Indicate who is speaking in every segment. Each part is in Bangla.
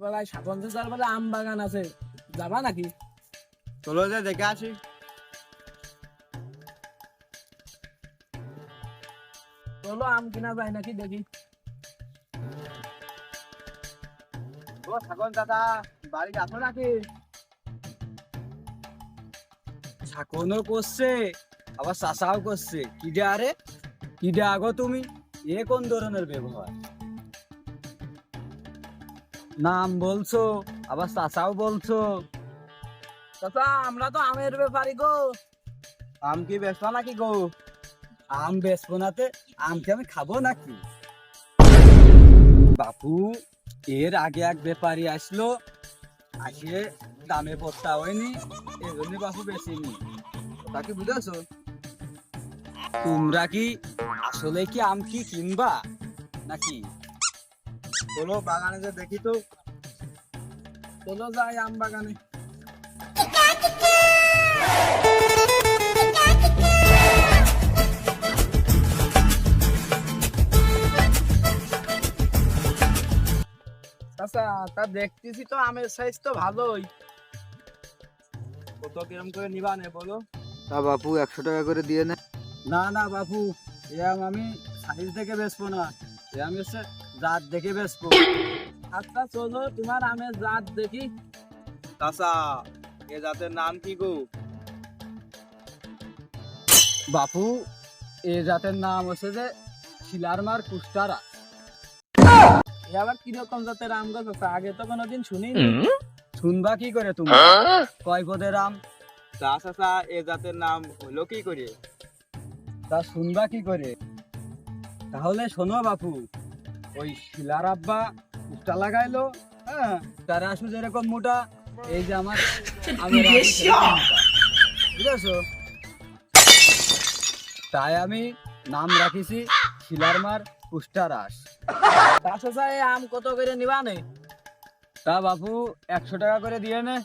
Speaker 1: বেলায় 50 বলে আম বাগান আছে, যাবা নাকি?
Speaker 2: চলো যে দেখে আসি।
Speaker 1: চলো আম কিনা যায় নাকি দেখি।
Speaker 2: ও ছাগল দাদা, বাড়ি আছো নাকি?
Speaker 3: ছাকনও করছে আবার চাষাও করছে। কিডা আরে কিডা আগো তুমি? এ কোন ধরনের ব্যবহার? নাম বলছো আবার চাষাও বলছো।
Speaker 1: চাচা আমরা তো আমের ব্যাপারী গো।
Speaker 2: আম কি বেচবা নাকি গো?
Speaker 3: আম বেচবো নাতে আম কি আমি খাবো নাকি? বাপু, এর আগে এক ব্যাপারী আসলো, আসে দামে পড়তা হয়নি, এই জন্য বাপু বেশিনি। তাকে বুঝেছো? তোমরা কি আসলে কি আম কি কিনবা নাকি?
Speaker 2: চলো বাগানে যে দেখি তো।
Speaker 1: চলো যাই আম বাগানে। চাচা তা দেখতেছি তো আমের সাইজ তো ভালোই।
Speaker 2: কত কিরম করে নিবা নে বলো?
Speaker 3: তা বাপু 100 টাকা করে দিয়ে নে। না না বাপু, এ আম আমি সাইজ দেখে বেচবো না, এ আমি হচ্ছে জাত দেখে বেচবো।
Speaker 1: আচ্ছা চলো তোমার আমের জাত দেখি।
Speaker 2: চাচা, এ জাতের নাম কি গো?
Speaker 3: বাপু, এ জাতের নাম হচ্ছে যে শিলারমার কুস্টারা।
Speaker 1: এ আবার কিরকম জাতের আম গাছ আছে, আগে তো কোনোদিন শুনিনি।
Speaker 3: শুনবা কি করে তুমি? কয় পদের আম?
Speaker 2: তা চাচা, এ জাতের নাম হলো কি করে?
Speaker 3: তা শুনবা কি করে? তাহলে শোনো বাপু, ওই শিলার আব্বা কুস্টা লাগাইলো, হ্যাঁ, তার আসু যেরকম মোটা, এই যে আমার আমের আশু সেরকম মোটা। বুঝেছো? তাই আমি নাম রাখিছি শিলারমার কুস্টারাস।
Speaker 1: তা চাচা এই আম কত করে নিবা নে?
Speaker 3: তা বাপু 100 টাকা করে দিয়ে নে।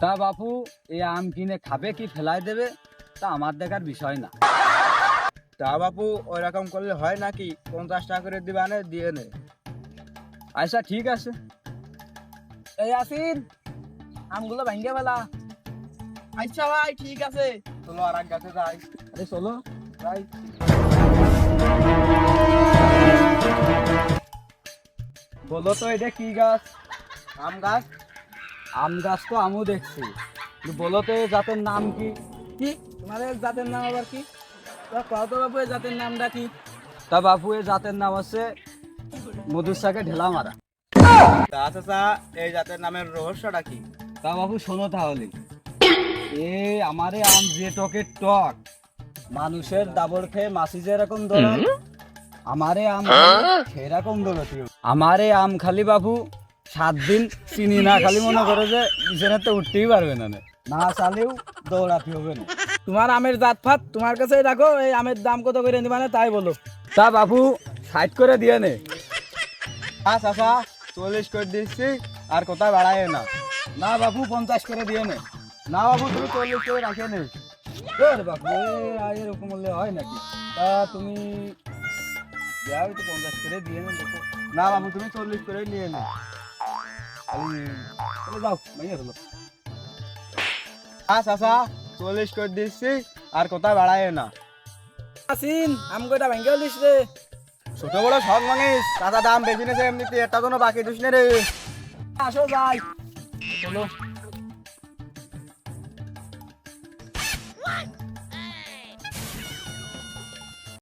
Speaker 3: তা বাপু, এই আম কিনে খাবে কি ফেলাই দেবে তা আমার দেখার বিষয় না।
Speaker 2: তা বাপু, ওই রকম করলে হয় নাকি? 50 টাকা করে দিবা নে, দিয়ে নে।
Speaker 3: আচ্ছা ঠিক আছে।
Speaker 1: এই আসিন আমগুলো ভাঙ্গে ফেলা। আচ্ছা ভাই ঠিক আছে।
Speaker 2: চলো আর এক গাছে যাই।
Speaker 3: আরে চলো
Speaker 2: যাই।
Speaker 3: বলো তো এটা কি গাছ?
Speaker 2: আম গাছ।
Speaker 3: আম গাছ তো আমিও দেখছি, কিন্তু বলো তো এই জাতের নাম কি?
Speaker 1: কি তোমার এই জাতের নাম আবার কি? তা কত বাবু এই জাতের নামটা কি?
Speaker 3: তা বাপু, এই জাতের নাম হচ্ছে মধুর শাকে ঢেলা মারা।
Speaker 2: তা চাচা, এই জাতের নামের রহস্যটা কি?
Speaker 3: তা বাপু শোনো তাহলে, এ আমারে আম যে টকের টক, মানুষের দাবর খেয়ে মাছি যেরকম দৌড়ায়, আমারে আম সেরকম দৌড়াতে হবে। আমারে আম খালি বাবু 7 দিন চিনি না খালি মনে করে যে বিছানাতে উঠতেই পারবে না, না চালেও দৌড়াতে হবে না।
Speaker 1: তোমার আমের জাত ফাত তোমার কাছেই রাখো, এই আমের দাম কত করে নিবা না তাই বলো।
Speaker 3: তা বাবু 60 করে দিয়ে নে।
Speaker 2: হ্যাঁ চাচা, 40 করে দিচ্ছি, আর কোথায় বাড়ায় না।
Speaker 3: না বাবু 50 করে দিয়ে নে।
Speaker 2: না বাবু, তুমি 40 করে রাখে নে।
Speaker 3: বাবু এরকম হলে হয় নাকি? তা তুমি যাও একটু 50 করে দিয়ে নে দেখো।
Speaker 2: না বাবু, তুমি 40 করে নিয়ে নে।
Speaker 3: চলে যাও ভেঙে ফেলো।
Speaker 2: হ্যাঁ চাচা, 40 করে দিচ্ছি, আর কোথায় বাড়ায় না।
Speaker 1: আসিন আম কয়টা ভাঙ্গে লিস রে।
Speaker 2: ছোট বড় সব মানিস, চাচা দাম বেশি নেছে এমনিতে, একটা কোনো বাকি দিস নে রে।
Speaker 1: আসো যাই। চলো